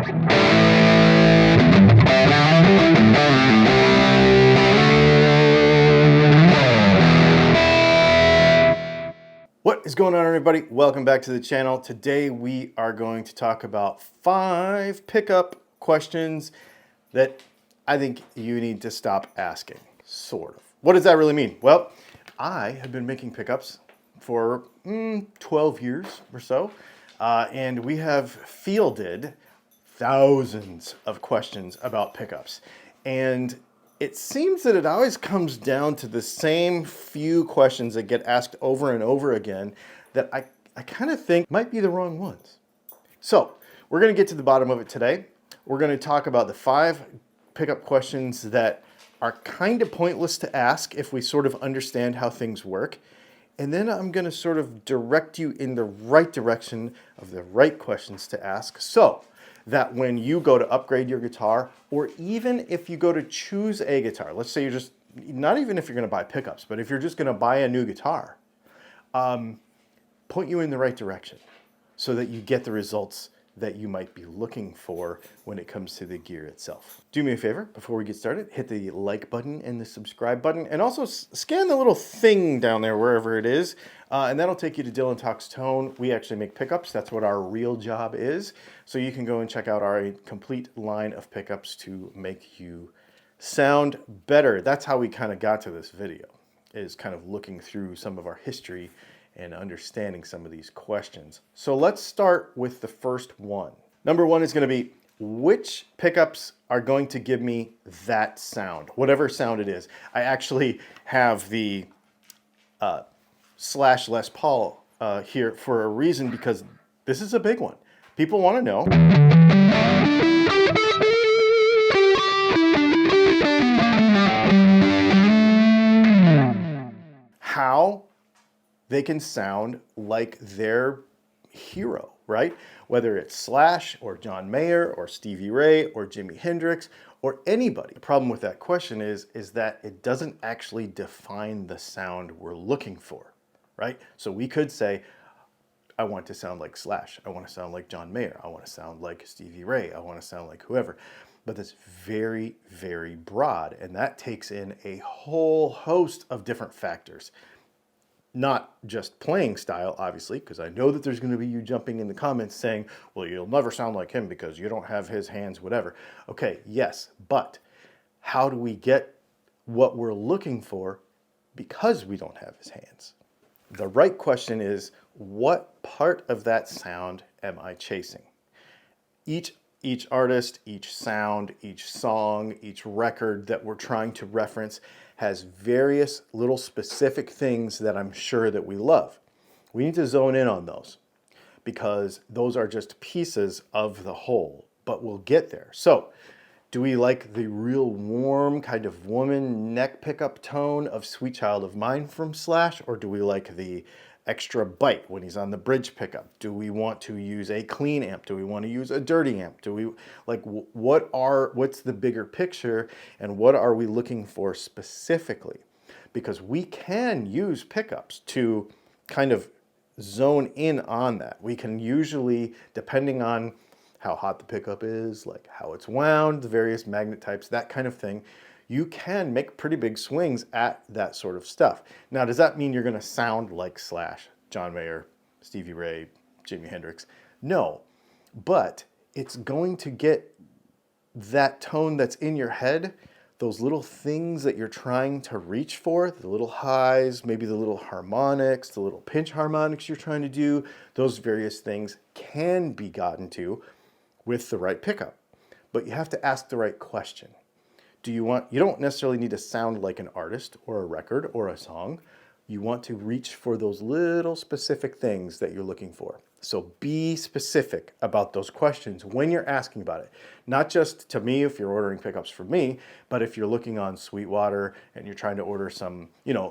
What is going on, everybody? Welcome back to the channel. Today we are going to talk about 5 pickup questions that I think you need to stop asking, sort of. What does that really mean? Well, I have been making pickups for 12 years or so, and we have fielded thousands of questions about pickups. And it seems that it always comes down to the same few questions that get asked over and over again that I kind of think might be the wrong ones. So we're going to get to the bottom of it today. We're going to talk about the 5 pickup questions that are kind of pointless to ask if we sort of understand how things work. And then I'm going to sort of direct you in the right direction of the right questions to ask, so that when you go to upgrade your guitar, or even if you go to choose a guitar, let's say you're just, not even if you're going to buy pickups, but if you're just going to buy a new guitar, point you in the right direction so that you get the results that you might be looking for when it comes to the gear itself. Do me a favor before we get started, hit the like button and the subscribe button, and also scan the little thing down there wherever it is, and that'll take you to DylanTalksTone. We actually make pickups. That's what our real job is. So you can go and check out our complete line of pickups to make you sound better. That's how we kind of got to this video, is kind of looking through some of our history and understanding some of these questions. So let's start with the first one. Number 1 is going to be, which pickups are going to give me that sound, whatever sound it is. I actually have the Slash Les Paul here for a reason, because this is a big one. People want to know how they can sound like their hero, right? Whether it's Slash or John Mayer or Stevie Ray or Jimi Hendrix or anybody. The problem with that question is that it doesn't actually define the sound we're looking for, right? So we could say, I want to sound like Slash. I want to sound like John Mayer. I want to sound like Stevie Ray. I want to sound like whoever. But that's very, very broad, and that takes in a whole host of different factors. Not just playing style, obviously, because I know that there's going to be you jumping in the comments saying, well, you'll never sound like him because you don't have his hands, whatever. Okay, yes, but how do we get what we're looking for because we don't have his hands? The right question is, what part of that sound am I chasing? Each artist, each sound, each song, each record that we're trying to reference has various little specific things that I'm sure that we love. We need to zone in on those because those are just pieces of the whole, but we'll get there. So, do we like the real warm kind of woman neck pickup tone of Sweet Child of Mine from Slash, or do we like the extra bite when he's on the bridge pickup? Do we want to use a clean amp? Do we want to use a dirty amp? Do we like, what's the bigger picture, and what are we looking for specifically? Because we can use pickups to kind of zone in on that. We can usually, depending on how hot the pickup is, like how it's wound, the various magnet types, that kind of thing, you can make pretty big swings at that sort of stuff. Now, does that mean you're going to sound like Slash, John Mayer, Stevie Ray, Jimi Hendrix? No, but it's going to get that tone that's in your head, those little things that you're trying to reach for, the little highs, maybe the little harmonics, the little pinch harmonics you're trying to do, those various things can be gotten to with the right pickup. But you have to ask the right question. You don't necessarily need to sound like an artist or a record or a song. You want to reach for those little specific things that you're looking for. So be specific about those questions when you're asking about it. Not just to me if you're ordering pickups from me, but if you're looking on Sweetwater and you're trying to order some,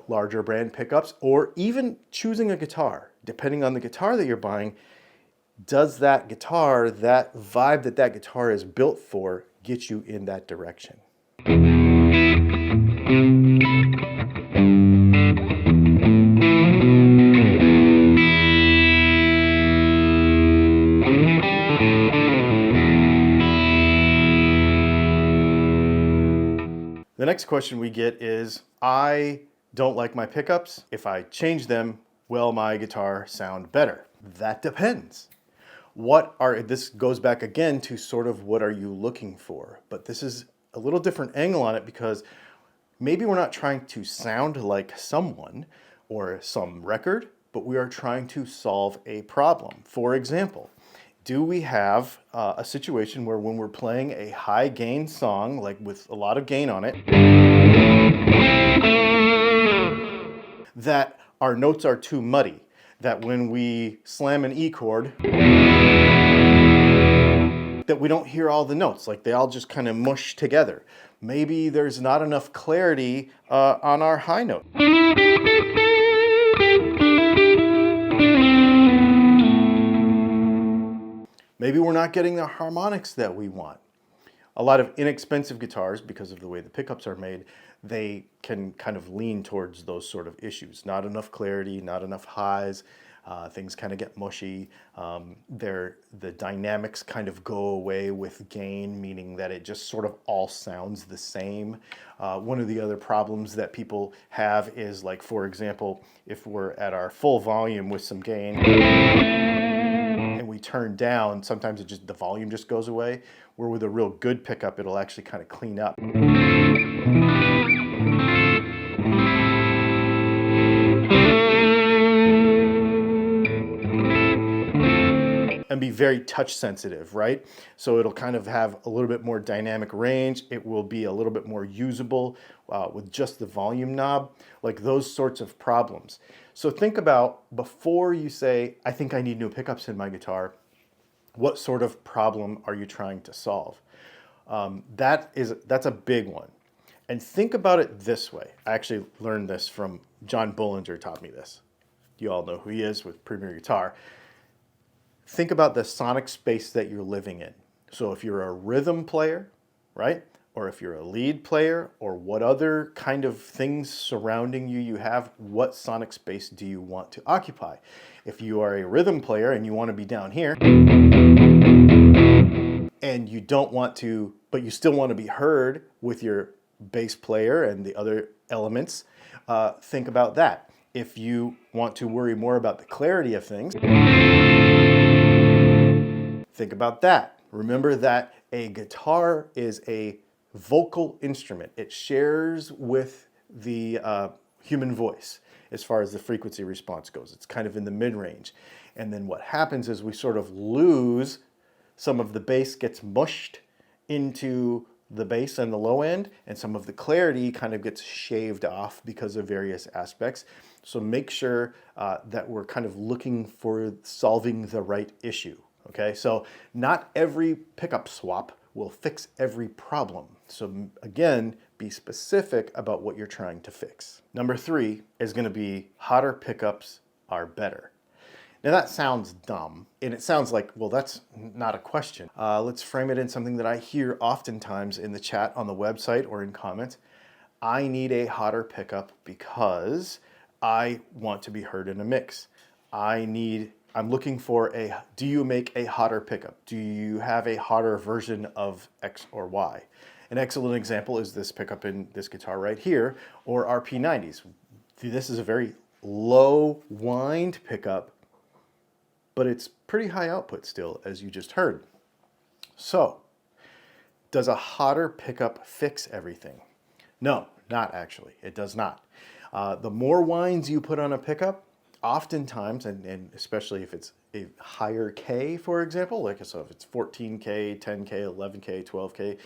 larger brand pickups, or even choosing a guitar. Depending on the guitar that you're buying, does that guitar, that vibe that guitar is built for, get you in that direction? next question we get is, I don't like my pickups. If I change them, will my guitar sound better? That depends. This goes back again to sort of what are you looking for? But this is a little different angle on it, because maybe we're not trying to sound like someone or some record, but we are trying to solve a problem. For example, do we have a situation where when we're playing a high gain song, like with a lot of gain on it, that our notes are too muddy, that when we slam an E chord, that we don't hear all the notes, like they all just kind of mush together. Maybe there's not enough clarity on our high note. Maybe we're not getting the harmonics that we want. A lot of inexpensive guitars, because of the way the pickups are made, they can kind of lean towards those sort of issues. Not enough clarity, not enough highs, things kind of get mushy. The dynamics kind of go away with gain, meaning that it just sort of all sounds the same. One of the other problems that people have is, like, for example, if we're at our full volume with some gain and we turn down, sometimes the volume just goes away. Where with a real good pickup, it'll actually kind of clean up. And be very touch sensitive, right? So it'll kind of have a little bit more dynamic range. It will be a little bit more usable with just the volume knob, like those sorts of problems. So think about, before you say, I think I need new pickups in my guitar, what sort of problem are you trying to solve? That's a big one. And think about it this way. I actually learned this from John Bollinger, taught me this. You all know who he is with Premier Guitar. Think about the sonic space that you're living in. So if you're a rhythm player, right? Or if you're a lead player, or what other kind of things surrounding you have, what sonic space do you want to occupy? If you are a rhythm player and you want to be down here, and you don't want to, but you still want to be heard with your bass player and the other elements, think about that. If you want to worry more about the clarity of things, think about that. Remember that a guitar is a vocal instrument. It shares with the human voice as far as the frequency response goes. It's kind of in the mid-range. And then what happens is we sort of lose some of the bass, gets mushed into the bass and the low end, and some of the clarity kind of gets shaved off because of various aspects. So make sure that we're kind of looking for solving the right issue. Okay, so not every pickup swap will fix every problem. So again, be specific about what you're trying to fix. Number 3 is going to be, hotter pickups are better. Now that sounds dumb, and it sounds like, well, that's not a question. Let's frame it in something that I hear oftentimes in the chat on the website or in comments. I need a hotter pickup because I want to be heard in a mix. I'm looking for do you make a hotter pickup? Do you have a hotter version of X or Y? An excellent example is this pickup in this guitar right here, or RP90s. This is a very low wind pickup, but it's pretty high output still, as you just heard. So, does a hotter pickup fix everything? No, not actually. It does not. The more winds you put on a pickup, oftentimes, and especially if it's a higher K, for example, like so if it's 14K, 10K, 11K, 12K,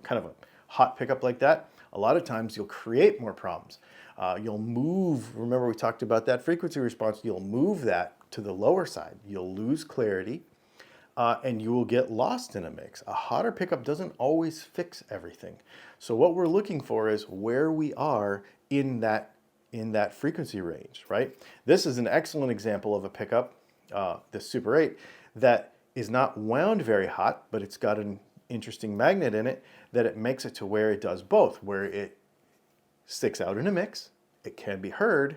kind of a hot pickup like that, a lot of times you'll create more problems. You'll move, remember we talked about that frequency response, you'll move that to the lower side. You'll lose clarity, and you will get lost in a mix. A hotter pickup doesn't always fix everything. So what we're looking for is where we are in that frequency range, right? This is an excellent example of a pickup, this Super 8, that is not wound very hot, but it's got an interesting magnet in it that it makes it to where it does both, where it sticks out in a mix, it can be heard,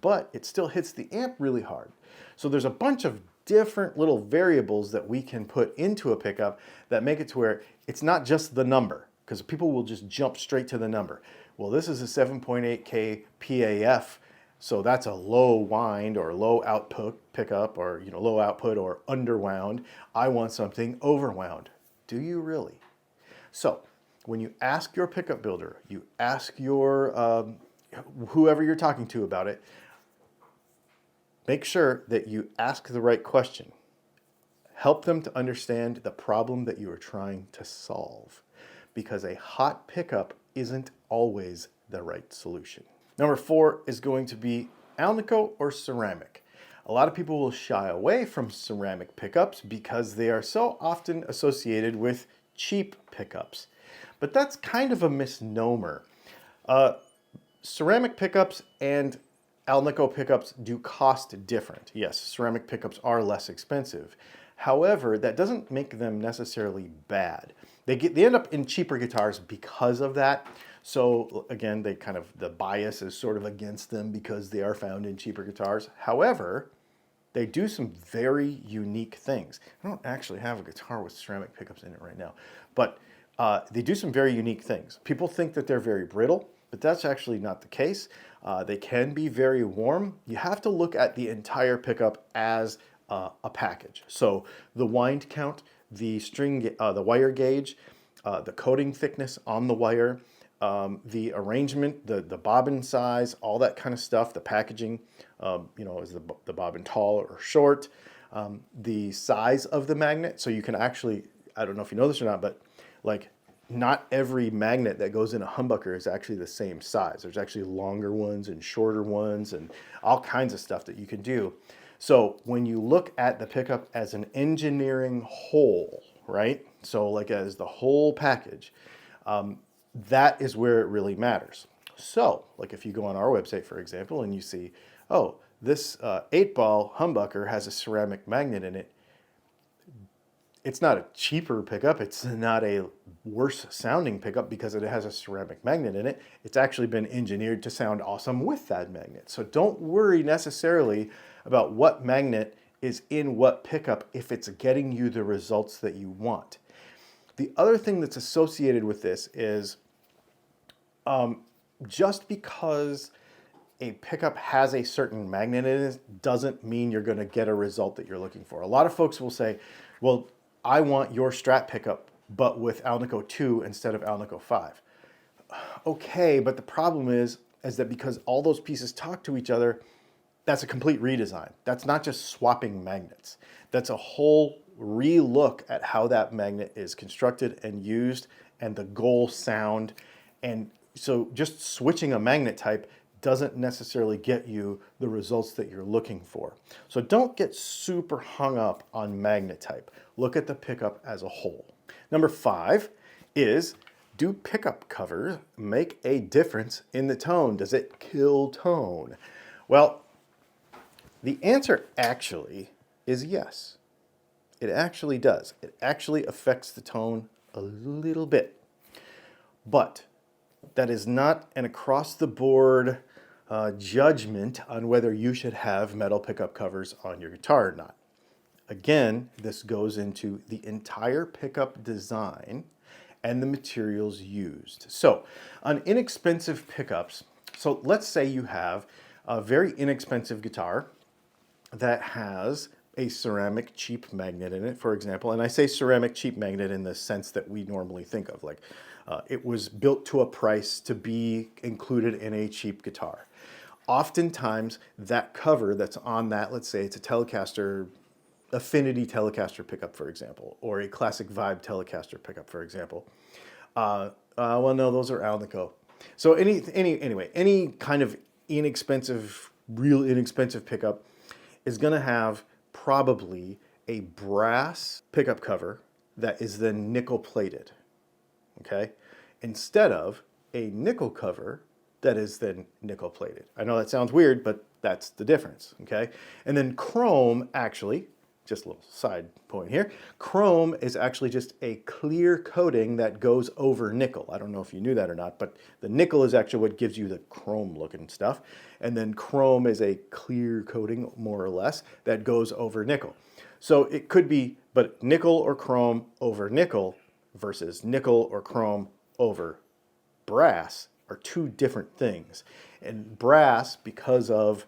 but it still hits the amp really hard. So there's a bunch of different little variables that we can put into a pickup that make it to where it's not just the number, because people will just jump straight to the number. Well, this is a 7.8K PAF, so that's a low wind or low output pickup, or low output or underwound. I want something overwound. Do you really? So when you ask your pickup builder, you ask your whoever you're talking to about it, make sure that you ask the right question. Help them to understand the problem that you are trying to solve, because a hot pickup isn't always the right solution. Number 4 is going to be Alnico or ceramic. A lot of people will shy away from ceramic pickups because they are so often associated with cheap pickups. But that's kind of a misnomer. Ceramic pickups and Alnico pickups do cost different. Yes, ceramic pickups are less expensive. However, that doesn't make them necessarily bad. They end up in cheaper guitars because of that. So again, the bias is sort of against them because they are found in cheaper guitars. However, they do some very unique things. I don't actually have a guitar with ceramic pickups in it right now, but they do some very unique things. People think that they're very brittle, but that's actually not the case. They can be very warm. You have to look at the entire pickup as a package. So the wind count, the string, the wire gauge, the coating thickness on the wire, the arrangement, the bobbin size, all that kind of stuff, the packaging, is the bobbin tall or short, the size of the magnet. So you can actually, I don't know if you know this or not, but like not every magnet that goes in a humbucker is actually the same size. There's actually longer ones and shorter ones and all kinds of stuff that you can do. So when you look at the pickup as an engineering whole, right? So like as the whole package, that is where it really matters. So like if you go on our website, for example, and you see, oh, this 8-ball humbucker has a ceramic magnet in it. It's not a cheaper pickup. It's not a worse sounding pickup because it has a ceramic magnet in it. It's actually been engineered to sound awesome with that magnet. So don't worry necessarily about what magnet is in what pickup if it's getting you the results that you want. The other thing that's associated with this is just because a pickup has a certain magnet in it doesn't mean you're going to get a result that you're looking for. A lot of folks will say, well, I want your Strat pickup, but with Alnico 2 instead of Alnico 5. Okay, but the problem is that because all those pieces talk to each other, that's a complete redesign. That's not just swapping magnets. That's a whole re-look at how that magnet is constructed and used and the goal sound. And so just switching a magnet type doesn't necessarily get you the results that you're looking for. So don't get super hung up on magnet type. Look at the pickup as a whole. Number 5 is, do pickup covers make a difference in the tone? Does it kill tone? Well, the answer actually is yes. It actually does. It actually affects the tone a little bit. But that is not an across-the-board judgment on whether you should have metal pickup covers on your guitar or not. Again, this goes into the entire pickup design and the materials used. So on inexpensive pickups, so let's say you have a very inexpensive guitar that has a ceramic cheap magnet in it, for example. And I say ceramic cheap magnet in the sense that we normally think of, like it was built to a price to be included in a cheap guitar. Oftentimes that cover that's on that, let's say it's a Telecaster, Affinity Telecaster pickup, for example, or a Classic Vibe Telecaster pickup, for example. Well, no, those are Alnico. So anyway, any kind of inexpensive, real inexpensive pickup is going to have probably a brass pickup cover that is then nickel plated, okay? Instead of a nickel cover that is then nickel plated. I know that sounds weird, but that's the difference, okay? And then chrome actually, just a little side point here, chrome is actually just a clear coating that goes over nickel. I don't know if you knew that or not, but the nickel is actually what gives you the chrome looking stuff. And then chrome is a clear coating, more or less, that goes over nickel. So it could be, but nickel or chrome over nickel versus nickel or chrome over brass are two different things. And brass, because of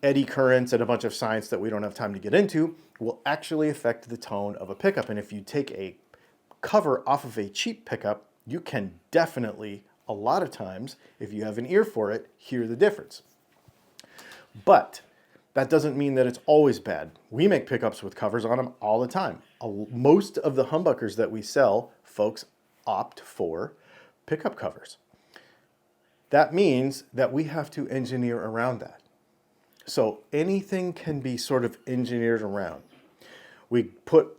eddy currents and a bunch of science that we don't have time to get into, will actually affect the tone of a pickup. And if you take a cover off of a cheap pickup, you can definitely, a lot of times, if you have an ear for it, hear the difference. But that doesn't mean that it's always bad. We make pickups with covers on them all the time. Most of the humbuckers that we sell, folks opt for pickup covers. That means that we have to engineer around that. So anything can be sort of engineered around. We put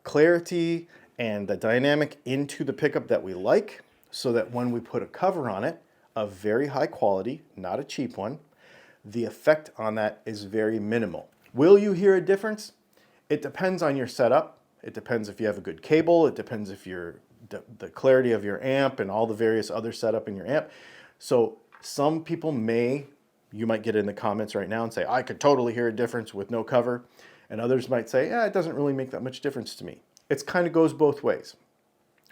clarity and the dynamic into the pickup that we like, so that when we put a cover on it, of very high quality, not a cheap one, the effect on that is very minimal. Will you hear a difference? It depends on your setup. It depends if you have a good cable. It depends if the clarity of your amp and all the various other setup in your amp. So some people you might get in the comments right now and say, I could totally hear a difference with no cover. And others might say, yeah, it doesn't really make that much difference to me. It kind of goes both ways.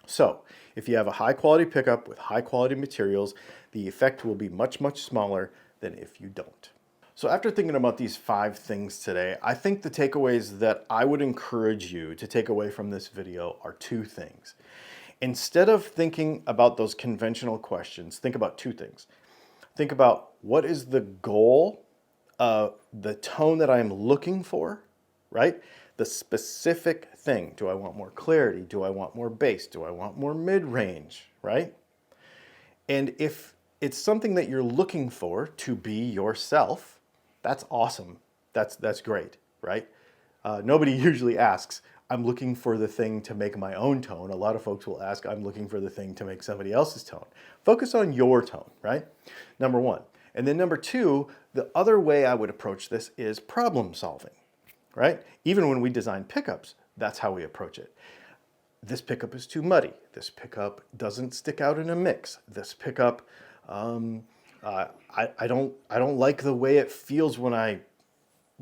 So if you have a high quality pickup with high quality materials, the effect will be much, much smaller than if you don't. So after thinking about these 5 things today, I think the takeaways that I would encourage you to take away from this video are 2 things. Instead of thinking about those conventional questions, think about 2 things. Think about, what is the goal, the tone that I'm looking for, right? The specific thing. Do I want more clarity? Do I want more bass? Do I want more mid-range, right? And if it's something that you're looking for to be yourself, that's awesome. That's great, right? Nobody usually asks, I'm looking for the thing to make my own tone. A lot of folks will ask, I'm looking for the thing to make somebody else's tone. Focus on your tone, right? Number 1. And then number 2, the other way I would approach this is problem solving, right? Even when we design pickups, that's how we approach it. This pickup is too muddy. This pickup doesn't stick out in a mix. This pickup, I don't like the way it feels when I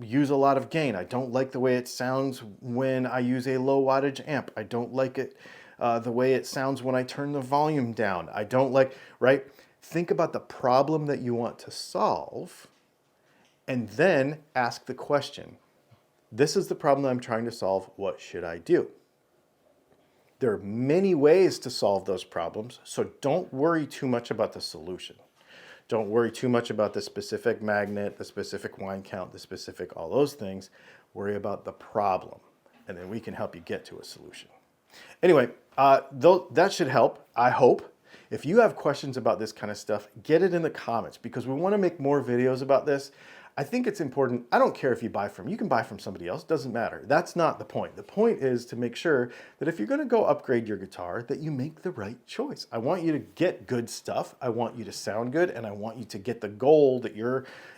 use a lot of gain. I don't like the way it sounds when I use a low wattage amp. I don't like it the way it sounds when I turn the volume down. I don't like, right? Think about the problem that you want to solve and then ask the question, this is the problem that I'm trying to solve. What should I do? There are many ways to solve those problems, so don't worry too much about the solution. Don't worry too much about the specific magnet, the specific whine count, the specific all those things. Worry about the problem, and then we can help you get to a solution. Anyway, that should help, I hope. If you have questions about this kind of stuff, get it in the comments, because we want to make more videos about this. I think it's important. I don't care if you can buy from somebody else, doesn't matter. That's not the point. The point is to make sure that if you're going to go upgrade your guitar, that you make the right choice. I want you to get good stuff. I want you to sound good, and I want you to get the goal that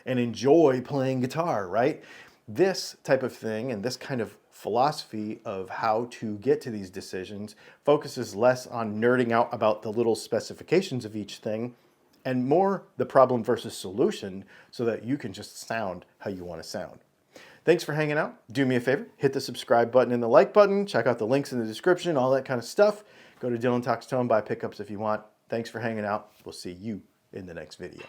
and enjoy playing guitar, right? This type of thing and this kind of philosophy of how to get to these decisions focuses less on nerding out about the little specifications of each thing and more the problem versus solution, so that you can just sound how you want to sound. Thanks for hanging out. Do me a favor, hit the subscribe button and the like button. Check out the links in the description, all that kind of stuff. Go to DylanTalksTone, buy pickups if you want. Thanks for hanging out. We'll see you in the next video.